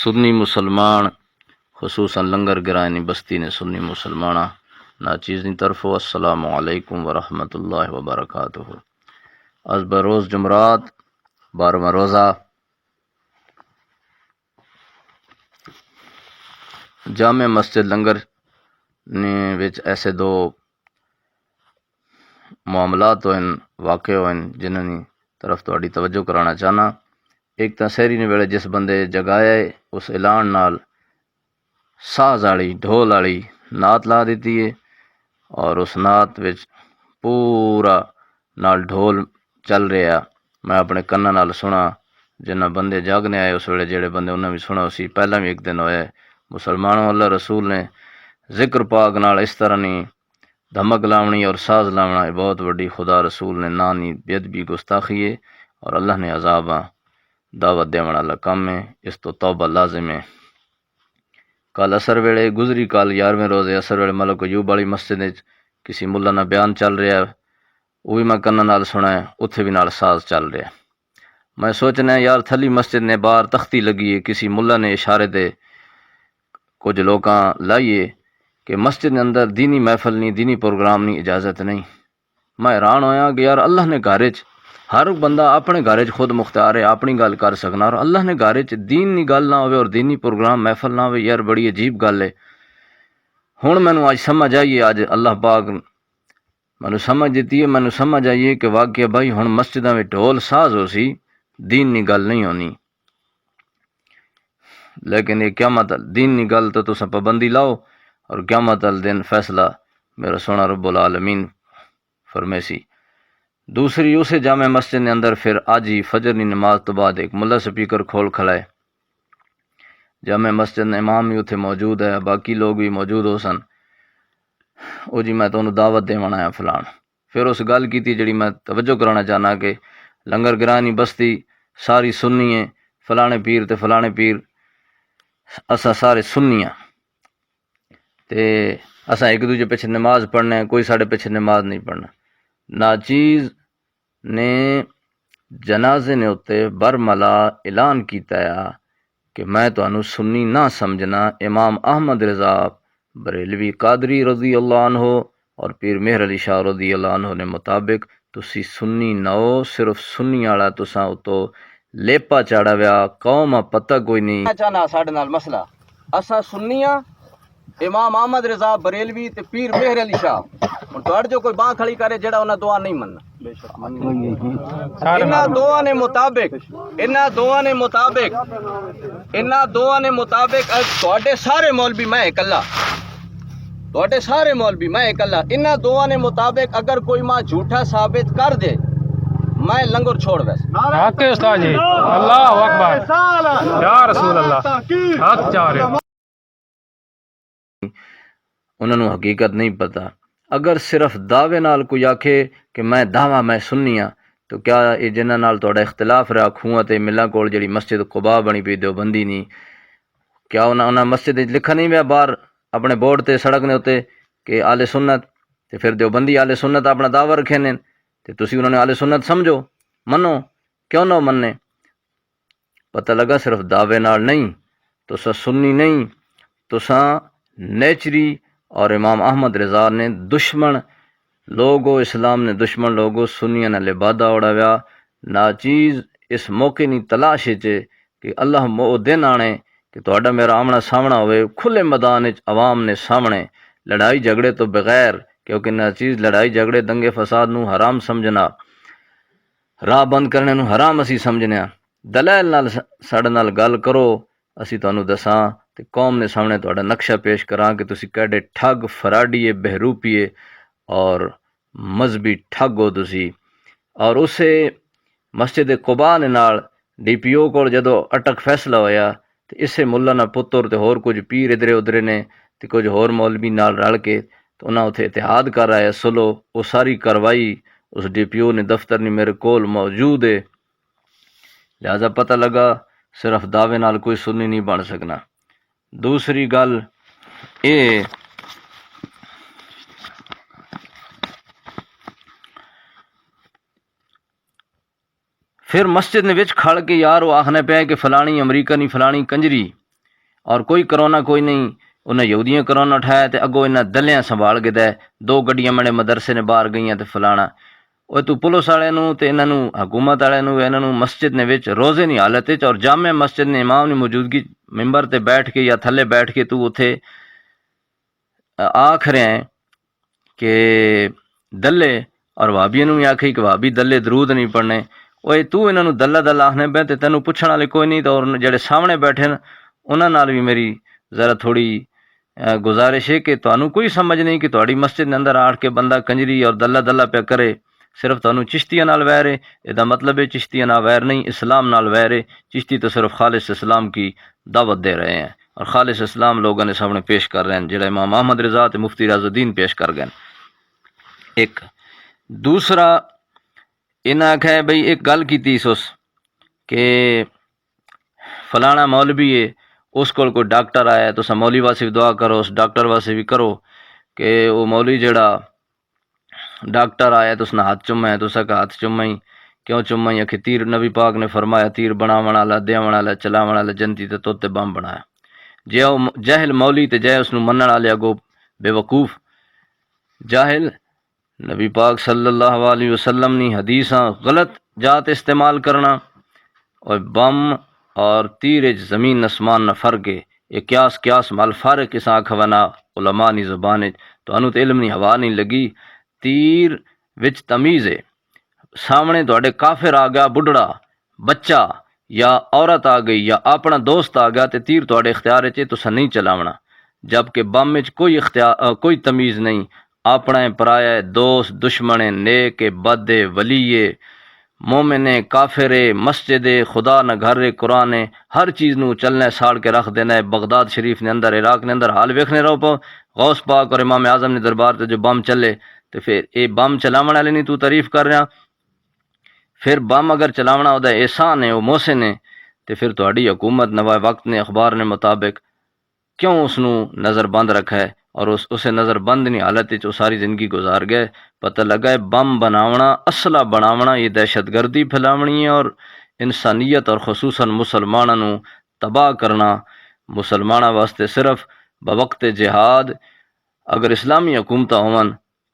سنی مسلمان خصوصاً لنگر گرانی بستی نے سنی مسلمانہ ناچیز نی طرف السلام علیکم ورحمۃ اللہ وبرکاتہ۔ از بروز جمعرات 12واں روزہ جامع مسجد لنگر نے وچ ایسے دو معاملات ہوئے واقع ہوئے جنہوں نے طرف تہاڈی توجہ کرانا چاہنا۔ ایک تا سحری نے ویلے جس بندے جگایا اس اعلان نال ساز والی ڈھول والی نعت لا دیتی ہے اور اس نعت وچ پورا نال ڈھول چل رہا۔ میں اپنے کناں نال سنا، جنہ بندے جاگنے آئے اس ویلے جڑے بندے انہاں بھی سنا اسی پہلا بھی ایک دن ہوئے مسلمانوں اللہ رسول نے ذکر پاک نال اس طرح نہیں دھمک لاونی اور ساز لاونا بہت وڈی خدا رسول نے نانی بےادبی گستاخی ہے اور اللہ نے عذاباں دعوت دیوان والا کام ہے، اس تو توبہ لازم ہے۔ کل اثر ویلے گزری کل 11ویں روزے اثر ویلے ملک ایوب والی مسجد وچ کسی ملا نہ بیان چل رہا ہے، وہ بھی میں کناں نال سنا ہے، اتھے بھی نال ساز چل رہا ہے۔ میں سوچنا یار تھلی مسجد نے باہر تختی لگی ہے، کسی ملا نے اشارے دے کچھ لوکاں لائیے کہ مسجد کے اندر دینی محفل نہیں، دینی پروگرام نہیں، اجازت نہیں۔ میں حیران ہویا کہ یار اللہ نے گھر وچ ہر بندہ اپنے گھر وچ خود مختار ہے، اپنی گل کر سکنا، اور اللہ نے گھر وچ دین دی گل نہ ہوئے اور دینی پروگرام محفل نہ ہوئے، یار بڑی عجیب گل ہے۔ ہن مینوں اج سمجھ آئیے، اج اللہ پاک مینوں سمجھ دیتی ہے، مینوں سمجھ آئیے کہ واقعہ بھائی ہن مسجداں وچ ڈھول ساز ہو سی، دین دی گل نہیں ہونی۔ لیکن یہ قیامت دین دی گل تو تساں پابندی لاؤ اور قیامت دن فیصلہ میرا سونا رب العالمین فرمیسی۔ دوسری اسے جامع مسجد نے اندر پھر آج ہی فجر کی نماز تو بعد ایک ملا سپیکر کھول کھڑائے، جامع مسجد نے امام بھی اتھے موجود ہے، باقی لوگ بھی موجود ہو سن۔ او جی میں تو انہوں دعوت دیوان آیا فلان، پھر اس گل کی تھی جڑی میں توجہ کرانا چاہنا کہ لنگر گرانی بستی ساری سنی ہے، فلانے پیر تے فلانے پیر اسا سارے سنی ہیں تے اسا ایک دوجے پیچھے نماز پڑھنا ہے، کوئی ساڑے پیچھے نماز نہیں پڑھنا۔ ناچیز نے جنازے نے اتے برملا اعلان کیتا ہے کہ میں تانوں سنی نہ سمجھنا، امام احمد رضا بریلوی قادری رضی اللہ عنہ اور پیر مہر علی شاہ رضی اللہ عنہ نے مطابق تسی سنی نہ ہو، صرف سنی والا تساں اتو لیپا چاڑا ویا، قوم پتہ کوئی نہیں چاہنا ساڈے نال مسئلہ اساں سنیاں امام احمد رضا بریلوی تے پیر مہر علی شاہ ہن تہاڈے جو کوئی باں کھڑی کرے جڑا انہاں دعا نہیں مننا، انہاں دعا نے مطابق تہاڈے سارے مولوی میں اکلا، تہاڈے سارے مولوی میں اکلا، انہاں دعا نے مطابق اگر کوئی ماں جھوٹا ثابت کر دے میں لنگر چھوڑ ویس۔ حق ہے استاد جی، اللہ اکبر یا رسول اللہ، حق چاہ رہے انہوں نے حقیقت نہیں پتہ۔ اگر صرف دعوے نال کوئی آکھے کہ میں دعویٰ میں سنی ہاں تو کیا یہ جنہاں نال تہاڈا اختلاف رہا کھوواں تے ملاں کول جڑی مسجد قباء بنی پئی دیوبندی نہیں، کیا انہاں مسجد وچ لکھا نہیں پیا باہر اپنے بورڈ تے سڑک نے اتے کہ آل سنت، تے پھر دیوبندی آل سنت اپنا دعویٰ رکھے نے تے تسی انہوں نے آل سنت سمجھو منو، کیوں نہ مننے؟ پتہ لگا صرف دعوے نال نہیں تو سنی نہیں، تساں نیچری اور امام احمد رضا نے دشمن لوگو، اسلام نے دشمن لوگو سنیاں نے لبادہ اڑاویا۔ ناچیز اس موقع نہیں تلاش ہے کہ اللہ وہ دن آنے کہ تہاڈا میرا آمنا سامنا ہوئے کھلے میدان وچ عوام نے سامنے، لڑائی جھگڑے تو بغیر، کیونکہ ناچیز لڑائی جھگڑے دنگے فساد نو حرام سمجھنا، راہ بند کرنے نو حرام اسی سمجھنے ہاں۔ دلائل نال ساڈے نال گل کرو، اسی تانوں دساں تے قوم نے سامنے تہاڈا نقشہ پیش کراں کہ تسی کیڈے ٹھگ فراڈیے بہروپیے اور مذہبی ٹھگ ہو تسی۔ اور اسے مسجد قباء نے نال ڈی پی او کول جدو اٹک فیصلہ ہویا تے اسے ملا نہ پتر تے ہور کچھ پیر ادھرے ادھرے نے تے کچھ ہور مولوی نال رل کے تو انہاں اتھے اتحاد کر رہا ہے سلو، وہ ساری کاروائی اس ڈی پی او نے دفتر نہیں میرے کول موجود ہے، لہذا پتہ لگا صرف دعوے نال کوئی سنی نہیں بن سکنا۔ دوسری گل اے پھر مسجد نے وچ کھڑ کے یار وہ آکھنے پیا کہ فلانی امریکہ نہیں فلانی کنجری، اور کوئی کرونا کوئی نہیں، انہیں یہودیاں کرونا اٹھایا تے اگوں انہیں دلیاں سنبھال کے دے، 2 گڈیاں میرے مدرسے نے باہر گئیاں تے فلانا۔ وہ تو پولیس والے نوں تے انہاں نوں حکومت والے نوں انہاں نوں مسجد نے وچ روزے نہیں حالت وچ اور جامع مسجد نے امام نے موجودگی ممبر تے بیٹھ کے یا تھلے بیٹھ کے تو اتھے آکھ رہے ہیں کہ دلے، اور وہابیاں نوں بھی آکھی کہ وہابی دلے درود نہیں پڑھنے۔ اوے تو انہاں نوں دلہ دلہ آکھنے پہ تے تینوں پوچھਣ والے کوئی نہیں، تو اور جڑے سامنے بیٹھے ہیں انہاں نال بھی میری ذرا تھوڑی گزارش ہے کہ تانوں کوئی سمجھ نہیں کہ تہاڈی مسجد دے اندر آڑ کے بندہ کنجری اور دلہ دلہ پہ کرے، صرف تانوں چشتیاں نال ویر ہے۔ ادا مطلب ہے چشتیاں نال ویر نہیں، اسلام نال ویر ہے۔ چشتی تو صرف خالص اسلام کی دعوت دے رہے ہیں اور خالص اسلام لوگوں نے سامنے پیش کر رہے ہیں، جڑا امام احمد رضا تے مفتی راز الدین پیش کر گئے۔ ایک دوسرا انہاں آکھا ہے بھئی ایک گل کیتی سوس کہ فلانا مولوی ہے، اس کول کوئی ڈاکٹر آیا ہے، تساں مولوی واسطے بھی دعا کرو، اس ڈاکٹر واسطے بھی کرو کہ وہ مولوی جڑا ڈاکٹر آیا تو اس نے ہاتھ چوما ہے، تو اسا کا ہاتھ چوما ہی کیوں چوما ہی؟ کہ تیر نبی پاک نے فرمایا تیر بناون والا، دیون والا، چلاون والا جنتی تے توتے بم بنایا۔ جے او جاہل مولی تے جے اس نوں منن والے اگوں بے وقوف جاہل، نبی پاک صلی اللہ علیہ وسلم نی حدیثاں غلط جات استعمال کرنا، اور بم اور تیر وچ زمین آسمان نہ فرق ہے۔ یہ قیاس مال فارق اس آنکھ ونا علماء نی زبان وچ تو انو تے علم نی ہوا نہیں لگی۔ تیر وچ تمیز ہے، سامنے تواڈے کافر آ گیا، بڈھڑا بچہ یا عورت آ گئی یا اپنا دوست آ گیا تے تیر تواڈے اختیار وچ تساں نہیں چلاونا، جبکہ بم وچ کوئی تمیز نہیں، اپنا پرایا دوست، دشمن نیک بد ولی مومن کافر مسجد خدا نہ گھر قرآن ہر چیز نو چلنے ساڑ کے رکھ دینا ہے۔ بغداد شریف نے اندر، عراق نے اندر حال ویکھنے رہو پو، غوث پاک اور امام اعظم نے دربار تے جو بم چلے تے پھر اے بم چلاون والے نہیں تو تعریف کر رہا، پھر بم اگر چلاونا او دا احسان ہے، او محسن ہے، تے پھر تہاڈی حکومت نوائے وقت نے اخبار نے مطابق کیوں اس نو نظر بند رکھا ہے اور اسے نظر بند نہیں حالت وچ ساری زندگی گزار گئے۔ پتہ لگا ہے بم بناونا، اسلحہ بناونا یہ دہشت گردی پھیلاونی ہے اور انسانیت اور خصوصاً مسلمانوں نو تباہ کرنا۔ مسلمانوں واسطے صرف بوقت جہاد اگر اسلامی حکومتاں ہون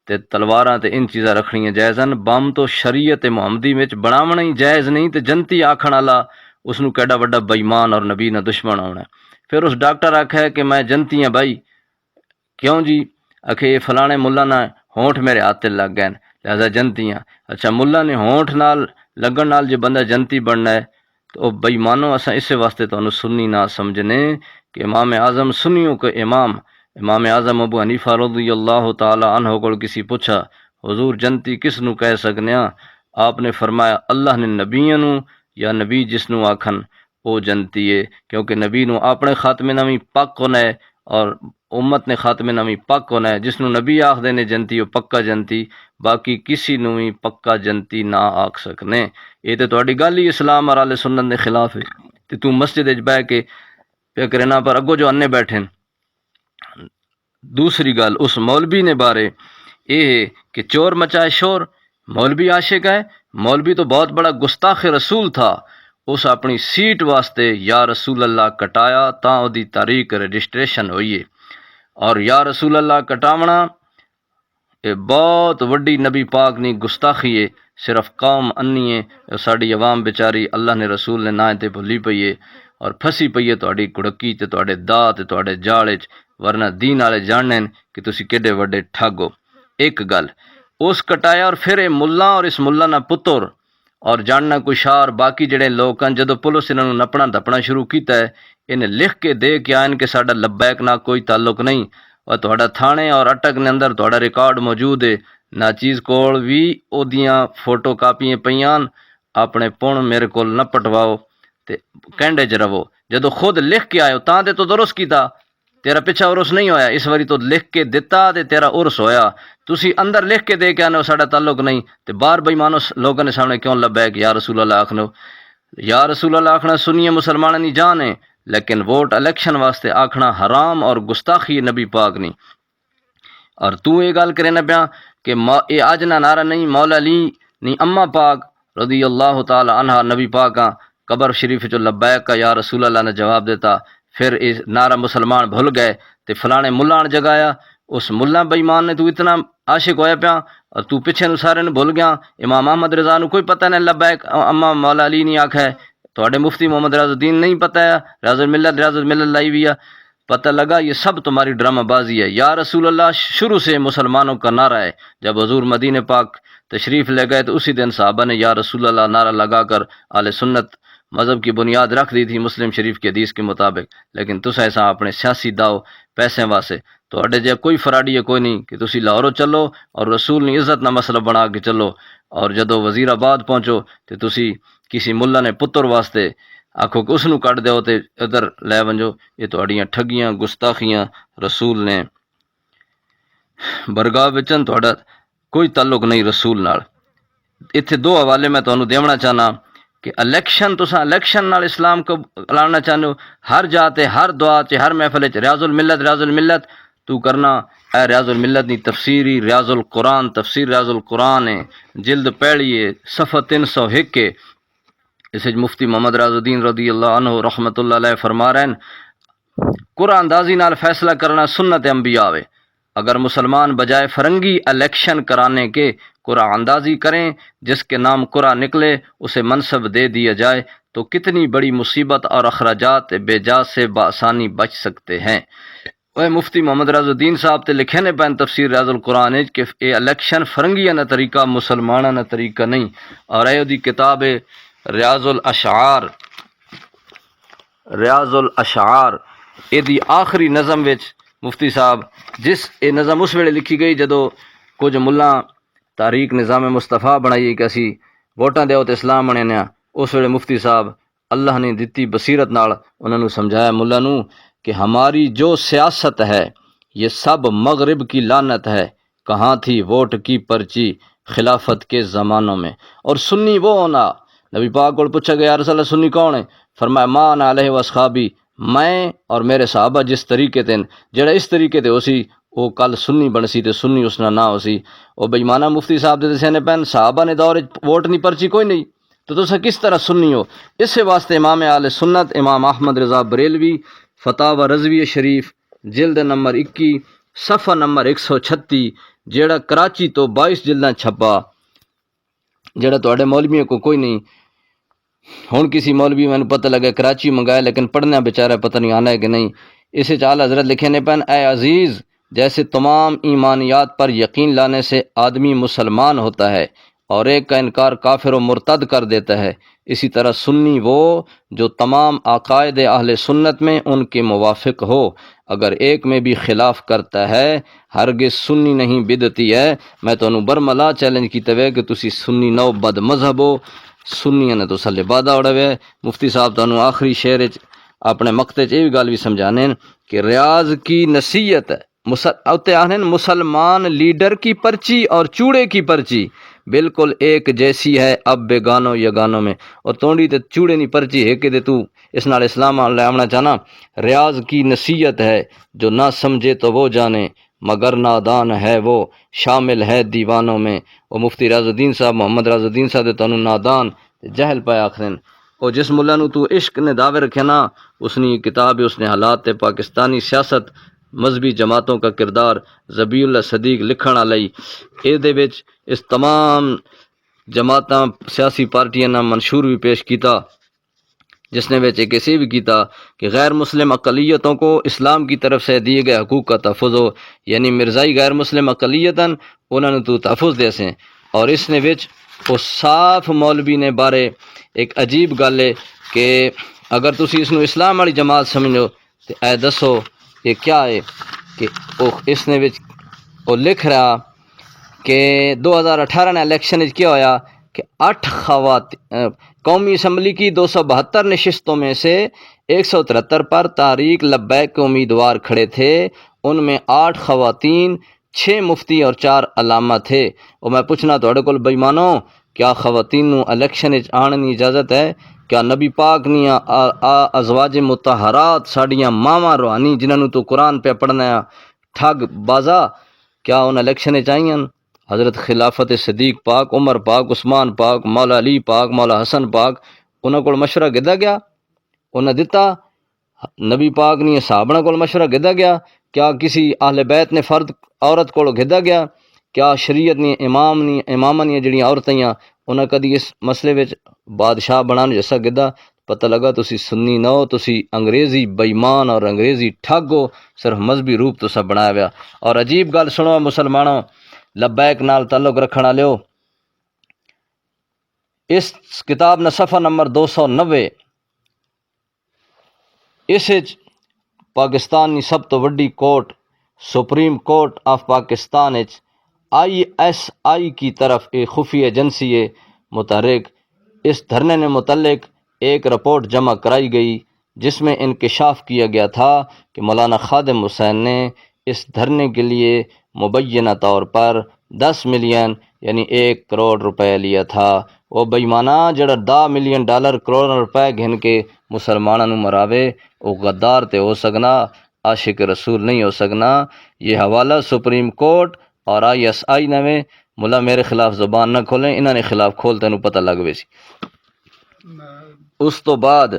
تے تلواراں تے ان چیزاں رکھنیاں جائز ہیں، بم تو شریعت محمدی وچ بناونا ہی جائز نہیں، تے جنتی آکھن والا اس نو کیڈا وڈا بے ایمان اور نبی نہ دشمن ہونا ہے۔ پھر اس ڈاکٹر آکھا ہے کہ میں جنتی ہاں بھائی، کیوں جی؟ آکھے یہ فلانے ملا نہ ہونٹ میرے ہاتھ تے لگ گئے لہذا جنتی ہاں۔ اچھا ملا نے ہونٹ نال لگن نال جو بندہ جنتی بننا ہے تو بے ایمانو اساں اسے واسطے تانوں سنی نہ سمجھنے کہ امام اعظم سنیوں کے امام اعظم ابو حنیفہ رضی اللہ تعالی عنہ کو کسی پوچھا حضور جنتی کس نو کہہ سکنے ہاں؟ آپ نے فرمایا اللہ نے نبیوں نو یا نبی جس نو آکھن او جنتی ہے، کیونکہ نبی نو اپنے خاتمے نامی پاک ہونا ہے اور امت نے خاتمے نامی پاک ہونا ہے۔ جس نو نبی آکھ دے نے جنتی او پکا جنتی، باقی کسی نو بھی پکا جنتی نہ آکھ سکنے۔ یہ تے تہاڈی گل ہی اسلام اور اہل سنت دے خلاف ہے تے تو مسجد وچ بیٹھ کے پیا کرنا پر اگوں جو انے بیٹھے۔ دوسری گل اس مولوی نے بارے یہ ہے کہ چور مچائے شور، مولوی عاشق ہے، مولوی تو بہت بڑا گستاخ رسول تھا، اس اپنی سیٹ واسطے یا رسول اللہ کٹایا تاں او دی تاریخ رجسٹریشن ہوئی ہے، اور یا رسول اللہ کٹاونا یہ بہت وڈی نبی پاک نی گستاخی ہے۔ صرف قوم انی ہے، ساڈی عوام بیچاری اللہ نے رسول نے نہ تے بھلی پئی ہے اور پھسی پئی ہے تہاڈی گڑکی تے تہاڈے دا تے تہاڈے جال وچ، ورنہ دین والے جانن کہ تسی کیڈے وڈے ٹھگ ہو۔ ایک گل اس کٹایا اور پھر اے ملا اور اس ملا نہ پتر اور جاننا کوئی شار باقی جڑے لوگ ہیں جدو پولیس انہوں نپنا دپنا شروع کیتا ہے انہیں لکھ کے دے کے آئین کہ ساڈا لبیک نہ کوئی تعلق نہیں، اور تہاڈا تھانے اور اٹک نے اندر تہاڈا ریکارڈ موجود ہے، نہ چیز کول بھی او دیاں فوٹو کاپیاں پیان، اپنے پون میرے کول نہ پٹواؤ تے کینڈے چ رہو، جدو خود لکھ کے آئے تاں تے تو درست کیتا، تیرا پیچھا عرس نہیں ہویا، اس واری تو لکھ کے دتا تے تیرا عرس ہویا، تسی اندر لکھ کے دے کے آنے ساڈا تعلق نہیں تے باہر بے ایمانو لوگوں نے سامنے کیوں لبیک یا رسول اللہ آکھنو؟ یا رسول اللہ آکھنا سنی مسلمانوں دی جان ہے، لیکن ووٹ الیکشن واسطے آکھنا حرام اور گستاخی نبی پاک نہیں۔ اور تو یہ گل کرے نہ پیا کہ اے اج نہ نعرہ نہیں، مولا علی نی اما پاک رضی اللہ تعالی عنہ نبی پاکاں قبر شریف جو لبیک کا یا رسول اللہ نے جواب دیتا، پھر اس نعرہ مسلمان بھول گئے تے فلانے ملا نے جگایا، اس ملا بےمان نے تو اتنا عاشق ہویا پیا اور تو پیچھے نو سارے نے بھول گیا۔ امام احمد رضا نو کوئی پتہ نہیں لبیک اما مولا علی نہیں آکھا ہے، تھوڑے مفتی محمد ریاض الدین نہیں پتہ ہے، ریاض الملت لائی ہوئی ہے، پتہ لگا یہ سب تمہاری ڈرامہ بازی ہے۔ یا رسول اللہ شروع سے مسلمانوں کا نعرہ ہے۔ جب حضور مدینہ پاک تشریف لے گئے تو اسی دن صحابہ نے یا رسول اللہ نعرہ لگا کر اہل سنت مذہب کی بنیاد رکھ دی تھی مسلم شریف کے حدیث کے مطابق، لیکن تس ایسا اپنے سیاسی داؤ پیسے واسطے تواڈے جے کوئی فراڈی ہے کوئی نہیں کہ تسی لاہوروں چلو اور رسول نے عزت نہ مسئلہ بنا کے چلو، اور جدو وزیر آباد پہنچو تو تسی کسی ملا نے پتر واسطے آکھو کہ اس نو کٹ دیو تے ادھر لے ونجو۔ یہ تواڈیاں ٹھگیاں گستاخیاں رسول نے برگاہ وچن، تہاڈا کوئی تعلق نہیں رسول نال۔ اتنے دو حوالے میں تمہیں دیونا چاہنا کہ الیکشن تساں الیکشن نال اسلام کو لانا چاہتے ہو، ہر جاتے ہر دعا چ ہر محفل چ ریاض الملت تو کرنا۔ اے ریاض الملت دی تفسیری ریاض القرآن، تفسیر ریاض القرآن ہے، جلد پہلیے صفحہ 301 کے، اس مفتی محمد ریاض الدین رضی اللہ عنہ رحمۃ اللہ علیہ فرما رہے ہیں قرآن اندازی نال فیصلہ کرنا سنت انبیاء ہے۔ اگر مسلمان بجائے فرنگی الیکشن کرانے کے قرآن اندازی کریں، جس کے نام قرآن نکلے اسے منصب دے دیا جائے تو کتنی بڑی مصیبت اور اخراجات بے جا سے بآسانی بچ سکتے ہیں۔ وہ مفتی محمد ریاض الدین صاحب تے لکھے نے پین تفسیر ریاض القرآن کہ یہ الیکشن فرنگیاں نہ طریقہ مسلمانہ نہ طریقہ نہیں، اور اے دی کتاب ریاض الاشعار یہ دی آخری نظم وچ مفتی صاحب جس یہ نظم اس ویلے لکھی گئی جدو کچھ ملا تحریک نظام مصطفیٰ بنائی کہ اسی ووٹاں دیو تے اسلام بنیا، اس ویلے مفتی صاحب اللہ نے دتی بصیرت نال انہوں نے سمجھایا ملا نو کہ ہماری جو سیاست ہے یہ سب مغرب کی لعنت ہے، کہاں تھی ووٹ کی پرچی خلافت کے زمانوں میں۔ اور سنی وہ ہونا، نبی پاک کو پوچھا گیا رسول اللہ سنی کون ہے؟ فرمایا ما انا علیہ واصحابی، میں اور میرے صحابہ جس طریقے تے جڑا اس طریقے تے اسی وہ کل سنی بن سی تے سنی اس نہ اسی۔ او بےمانہ مفتی صاحب دے سینے پین صحابہ نے دور ووٹ نہیں پرچی کوئی نہیں تو تسا کس طرح سنی ہو؟ اس واسطے امام اہل سنت امام احمد رضا بریلوی فتاوی رضوی شریف جلد نمبر 21 صفحہ نمبر 136 جیڑا کراچی تو 22 جلداں چھپا، جیڑا تواڈے مولویوں کو کوئی نہیں، ہن کسی مولوی میں پتہ لگا کراچی منگایا لیکن پڑھنا بیچارہ پتہ نہیں آنا ہے کہ نہیں۔ اسے چال حضرت لکھے نے پن اے عزیز، جیسے تمام ایمانیات پر یقین لانے سے آدمی مسلمان ہوتا ہے اور ایک کا انکار کافر و مرتد کر دیتا ہے، اسی طرح سنی وہ جو تمام عقائد اہل سنت میں ان کے موافق ہو، اگر ایک میں بھی خلاف کرتا ہے ہرگز سنی نہیں بدعتی ہے۔ میں تو برملا چیلنج کیتا ہے کہ تسی سنی نو بد مذہب ہو، سنیاں نے تو سلے بادہ اڑے۔ مفتی صاحب تو آخری شعر اپنے مقطع یہ بھی گل بھی سمجھانے کہ ریاض کی نصیحت مسلمان لیڈر کی پرچی اور چوڑے کی پرچی بالکل ایک جیسی ہے اب بیگانوں یگانوں میں، اور توڑی تے چوڑے نہیں پرچی ہے کہ دے تو اس نال اسلام لے آمنا چاہنا۔ ریاض کی نصیحت ہے جو نہ سمجھے تو وہ جانے، مگر نادان ہے وہ شامل ہے دیوانوں میں۔ وہ مفتی ریاض الدین صاحب محمد ریاض الدین صاحب تانوں نادان جہل پایا آکھدن، اور جس ملا نو تو عشق نے دعوے رکھے نا، اس نے کتاب اس نے حالات پاکستانی سیاست مذہبی جماعتوں کا کردار ذبیح اللہ صدیق لکھن والی اے دے وچ اس تمام جماعتاں سیاسی پارٹیاں نہ منشور بھی پیش کیتا، جس نے وچ ایک ایسے بھی کیتا کہ غیر مسلم اقلیتوں کو اسلام کی طرف سے دیے گئے حقوق کا تحفظ ہو، یعنی مرزائی غیر مسلم اقلیتاں انہوں نے تو تحفظ دے سیں۔ اور اس نے وچ وہ صاف مولوی نے بارے ایک عجیب گل ہے کہ اگر تسی اس نو اسلام والی جماعت سمجھو تو اے دسو یہ کیا ہے کہ اس نے وچ وہ لکھ رہا کہ 2018 نے الیکشن کیا ہویا کہ 8 خواتین قومی اسمبلی کی 272 نشستوں میں سے 173 پر تحریک لبیک کے امیدوار کھڑے تھے، ان میں 8 خواتین، 6 مفتی اور 4 علامہ تھے۔ اور میں پوچھنا تھوڑے کول بےمانو کیا خواتین نو الیکشن آنے کی اجازت ہے؟ کیا نبی پاک نیاں ازواج مطہرات ساڑیاں ماواں روحانی جنہوں تو قرآن پہ پڑھنا ہے ٹھگ بازا، کیا ان الیکشن چاہیے؟ حضرت خلافت صدیق پاک، عمر پاک، عثمان پاک، مولا علی پاک، مولا حسن پاک، انہوں کو مشورہ کیتا گیا، انہیں دتا نبی پاک نے صحابہ کو مشورہ گدا گیا؟ کیا کسی اہل بیت نے فرد عورت کو گدا گیا؟ کیا شریعت نے اماماں نے جڑیاں عورتیں انہاں کدی اس مسئلے وچ بادشاہ بنانے جیسا گدا؟ پتہ لگا تسی سنی نہ ہو، تسی انگریزی بےمان اور انگریزی ٹھگ ہو، صرف مذہبی روپ تسا بنایا ہوا۔ اور عجیب گل سنو مسلمانوں، لبیک نال تعلق رکھن والےو، اس کتاب نے صفحہ نمبر 290 اس پاکستان کی سب تو وڈی court supreme court of Pakistan ISI کی طرف ایک خفیہ ایجنسی متحرک اس دھرنے نے متعلق ایک رپورٹ جمع کرائی گئی، جس میں انکشاف کیا گیا تھا کہ مولانا خادم حسین نے اس دھرنے کے لیے مبینہ طور پر 10 ملین یعنی 1 کروڑ روپے لیا تھا۔ وہ بےمانہ جڑا $10 ملین کروڑ روپے گھن کے مسلمانوں نو مراوے، وہ غدار تے ہو سکنا، عاشق رسول نہیں ہو سکنا۔ یہ حوالہ سپریم کورٹ اور ISI نے ملا میرے خلاف زبان نہ کھولیں، انہوں نے خلاف کھول تینوں پتہ لگ وے سی۔ اس تو بعد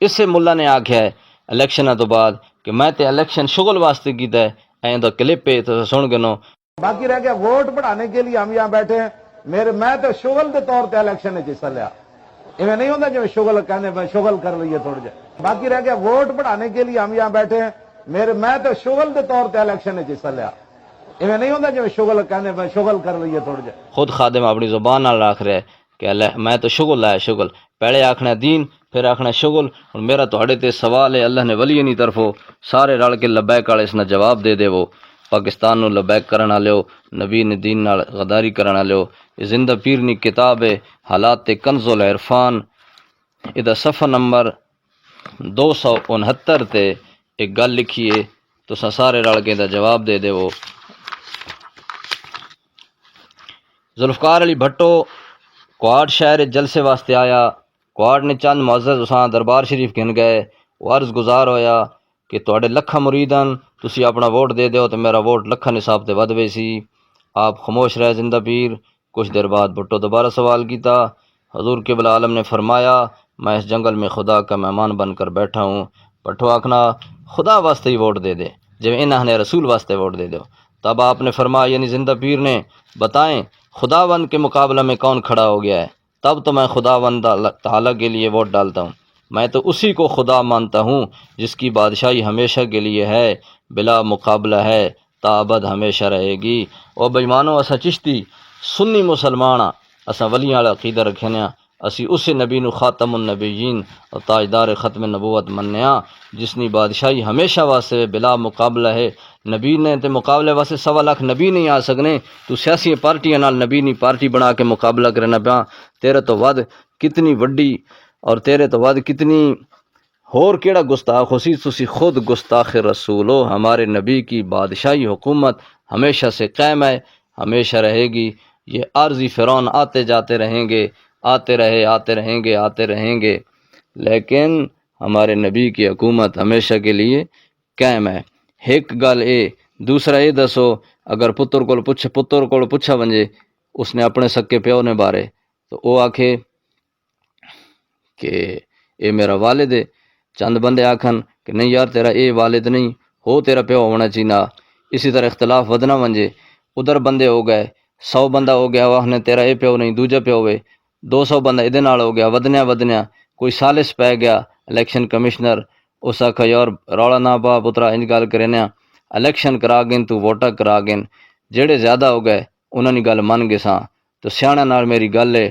اس سے ملا نے آکھیا ہے الیکشن تو بعد کہ میں تے الیکشن شغل واسطے کیتا ہے، این دا کلپ ہے تو سن گنو۔ باقی رہ گیا ووٹ بڑھانے کے لیے ہم یہاں بیٹھے ہیں، میں تو شغل کے طور پہ الیکشن میں حصہ لیا، ایویں نہیں ہوتا جو شغل کہنے میں شغل کر لیے تھوڑے جائے۔ باقی رہ گیا ووٹ بڑھانے کے لیے ہم یہاں بیٹھے ہیں، میں تو شغل کے طور پہ الیکشن میں حصہ لیا، ایویں نہیں ہوتا جو شغل کہنے میں شغل کر لیے تھوڑے جائے۔ خود خادم اپنی زبان نال آکھ رہا ہے کہ میں تو شغل لایا شغل، پہلے آکھنا دین پھر آکھنا شغل۔ اور میرا تہاڈے تے سوال ہے، اللہ نے ولی نہیں طرفوں سارے رل کے لبیک والے اس نے جواب دے دے، وہ پاکستان نو لبیک کرن والےو، نبی نے دین نال غداری کرن والےو۔ یہ زندہ پیر نی کتاب ہے حالات کنز العرفان، ادا صفحہ نمبر 269 تے ایک گل لکھی ہے، تو سارے رل کے دا جواب دے دے۔ وہ ذوالفقار علی بھٹو کوارڈ شہر جلسے واسطے آیا، کوارڈ نے چند معزز اساں دربار شریف گھن گئے، وہ عرض گزار ہویا کہ تواڈے لکھاں مریدان تسی اپنا ووٹ دے دیو تو میرا ووٹ لکھاں نصاب تے ود وے سی۔ آپ خاموش رہے زندہ پیر۔ کچھ دیر بعد بھٹو دوبارہ سوال کیتا۔ حضور قبلہ عالم نے فرمایا میں اس جنگل میں خدا کا مہمان بن کر بیٹھا ہوں۔ بھٹو آکھنا خدا واسطے ہی ووٹ دے دے، جب انہاں نے رسول واسطے ووٹ دے دو۔ تب آپ نے فرمایا یعنی زندہ پیر نے بتائیں خداوند کے مقابلہ میں کون کھڑا ہو گیا ہے، تب تو میں خداوند تعالیٰ کے لیے ووٹ ڈالتا ہوں۔ میں تو اسی کو خدا مانتا ہوں جس کی بادشاہی ہمیشہ کے لیے ہے، بلا مقابلہ ہے، تا ابد ہمیشہ رہے گی۔ او بےمانو اسا چشتی سنی مسلمان ہاں، اسا ولیاں والا عقیدہ رکھنے ہاں، اسی اس نبی نو خاتم النبیین اور تاجدار ختم نبوت مننے ہاں جس نی بادشاہی ہمیشہ واسطے بلا مقابلہ ہے۔ نبی نے تے مقابلے واسطے 1.25 لاکھ نبی نہیں آ سکنے، تو سیاسی پارٹیاں نال نبی نی پارٹی بنا کے مقابلہ کرنا پیا۔ تیرے تو ود کتنی وڈی اور تیرے تو ود کتنی ہور کیڑا گستاخ ہو سی، تسی خود گستاخ رسول ہو۔ ہمارے نبی کی بادشاہی حکومت ہمیشہ سے قائم ہے، ہمیشہ رہے گی۔ یہ عارضی فرعون آتے جاتے رہیں گے، آتے رہیں گے، لیکن ہمارے نبی کی حکومت ہمیشہ کے لیے قائم ہے۔ ایک گل اے، دوسرا یہ دسو اگر پتر کو پوچھا ونجے اس نے اپنے سکے پیو نے بارے تو وہ آکھے کہ اے میرا والد ہے، چند بندے آکھن کہ نہیں یار تیرا اے والد نہیں ہو، تیرا پیو ہونا چاہیے۔ اسی طرح اختلاف ودنا ونجے، ادھر بندے ہو گئے 100 بندہ ہو گیا، وہ نے تیرا اے پیو نہیں دوجا پیو ہوئے، 200 بندہ ادھے نال ہو گیا، ودنیا کوئی سالس پہ گیا الیکشن کمشنر، اس آکھا یار رولا نہ پا پترا انج گل کرنے الیکشن کرا گن تو ووٹا کرا گن، جڑے زیادہ ہو گئے انہوں نے گل من گے ساں۔ تو سیاںے نال میری گل ہے،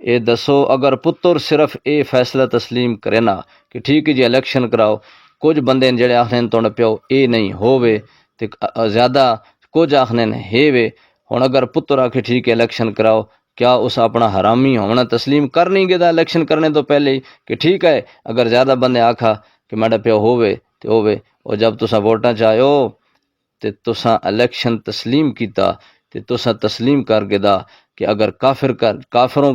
اے دسو اگر پتر صرف اے فیصلہ تسلیم کرے نا کہ ٹھیک ہے جی الیکشن کراؤ، کچھ بندے جڑے آخنے تو پیو اے نہیں ہووے تے زیادہ کچھ آخنے ہے وے، ہن اگر پتر آکھے ٹھیک ہے الیکشن کراؤ، کیا اس اپنا حرامی ہونا تسلیم کر نہیں گیا الیکشن کرنے تو پہلے ہی کہ ٹھیک ہے اگر زیادہ بندے آکھا کہ میرا پیو ہووے تے ہووے، اور جب تساں ووٹاں چاہو تے تساں الیکشن تسلیم کیتا تے تساں تسلیم کر گدا کہ اگر کافروں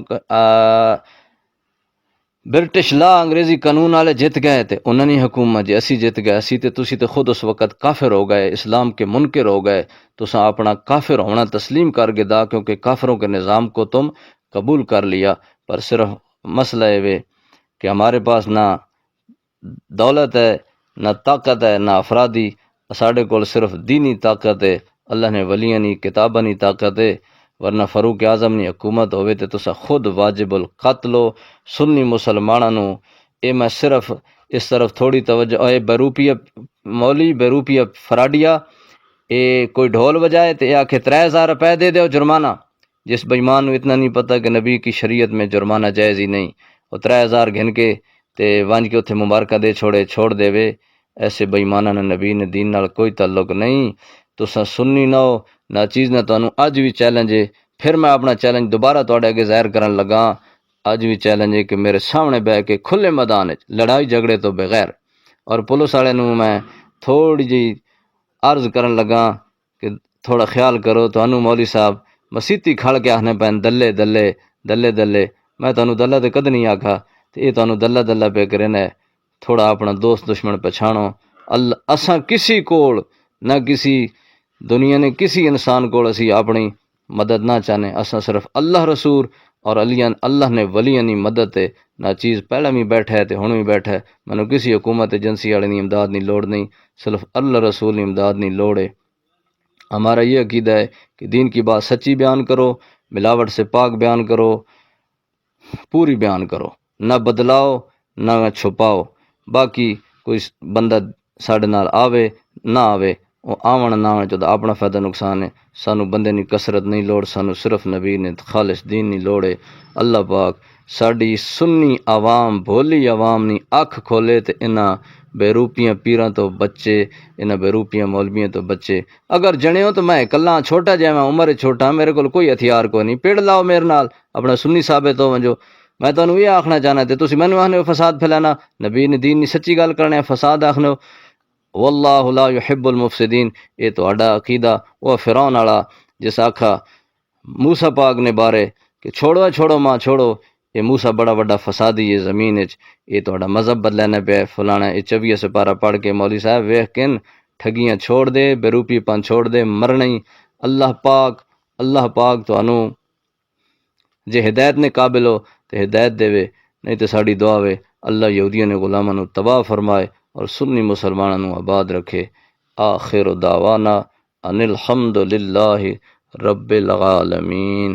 برٹش لا انگریزی قانون والے جت گئے تے انہوں نے حکومت جی اسی جت گئے، اسی تے تسی تے خود اس وقت کافر ہو گئے، اسلام کے منکر ہو گئے، تساں اپنا کافر ہونا تسلیم کر گدا کیونکہ کافروں کے نظام کو تم قبول کر لیا، پر صرف مسئلہ یہ کہ ہمارے پاس نہ دولت ہے، نہ طاقت ہے، نہ افرادی، ساڈے کول صرف دینی طاقت ہے، اللہ نے ولیاں نی کتاباں نی طاقت ہے، ورنہ فاروق اعظم نی حکومت ہوئے تے تسا خود واجب القتل ہو سنی مسلماناں نو۔ اے میں صرف اس طرف تھوڑی توجہ، اے بیروپیہ مولوی بیروپیہ فراڈیا، اے کوئی ڈھول بجائے تے آکھے 3000 روپے دے دیو جرمانہ، جس بےمان نو اتنا نہیں پتہ کہ نبی کی شریعت میں جرمانہ جائز ہی نہیں، وہ 3000 گھن کے تے ونج کے اتھے مبارکہ دے چھوڑ دے وے، ایسے بےماناں نے نبی نے دین نال کوئی تعلق نہیں۔ تساں سنی نہ ہو نہ چیز نہ تانوں اج بھی چیلنج ہے، پھر میں اپنا چیلنج دوبارہ تواڈے اگے ظاہر کرن لگا، اج بھی چیلنج ہے کہ میرے سامنے بیٹھ کے کھلے میدان وچ لڑائی جھگڑے تو بغیر، اور پولیس والے نوں میں تھوڑی جی عرض کرن لگا کہ تھوڑا خیال کرو، تانوں مولوی صاحب مسیتی کھڑ کے آخنے پین دلے دلے دلے دلے، میں تانوں دلہ تے کد نہیں آکھا، تے یہ تانوں دلہ دلہ پہ کرنا ہے، تھوڑا اپنا دوست دشمن پہچانو۔ اللہ اساں کسی کول نہ کسی دنیا نے کسی انسان کول اسی اپنی مدد نہ چاہنے، اساں صرف اللہ رسول اور اللہ نے ولیاں نی مدد تے نہ چیز پہلے بھی بیٹھا ہے تے ہن بھی بیٹھا ہے، مینوں کسی حکومت ایجنسی والے نی امداد نی لوڑ نہیں، صرف اللہ رسول نی امداد نی لوڑ ہے۔ ہمارا یہ عقیدہ ہے کہ دین کی بات سچی بیان کرو، ملاوٹ سے پاک بیان کرو، پوری بیان کرو، نہ بدلاؤ نہ چھپاؤ۔ باقی کوئی بندہ ساڈے نال آوے نہ آوے، وہ آون نہ آون چاہتا اپنا فائدہ نقصان ہے، سانو بندے نی کثرت نہیں لوڑ، سانو صرف نبی نے خالص دین نی لوڑ ہے۔ اللہ پاک ساڈی سنی عوام بھولی عوام نی اکھ کھولے تے انہاں بیروپیاں پیراں تو بچے، انہاں بیروپیاں مولویاں تو بچے۔ اگر جنے ہو تو میں کلا چھوٹا جا، میں عمر چھوٹا، میرے کول کوئی ہتھیار کوئی نہیں، پیڑ لاؤ میرے نال، اپنا سنی ثابت ہو ونجو۔ میں تانوں یہ آکھنا چاہنا تے تسی مینوں آکھنے ہو فساد پھیلانا، نبی نے دین نی سچی گل کرنے فساد آکھنے ہو، واللہ لا یحب المفسدین، یہ تہاڈا عقیدہ وہ فرعون والا جس آکھا موسیٰ پاک نے بارے کہ چھوڑو ماں چھوڑو، یہ موسیٰ بڑا بڑا فسادی ہے زمین وچ، یہ تہاڈا مذہب بدلنا پیا فلانا، یہ 24 سپارہ پڑھ کے مولوی صاحب ویکھ کن ٹھگیاں چھوڑ دے، بیروپی پن چھوڑ دے، مرنا ہی۔ اللہ پاک تانوں جے ہدایت نے قابل ہو تے ہدایت دے وے، نہیں تے ساڈی دعا وے اللہ یہودیاں نے غلاماں نوں تباہ فرمائے اور سنی مسلماناں نوں آباد رکھے۔ آخر دعوانا ان الحمد للہ رب العالمین۔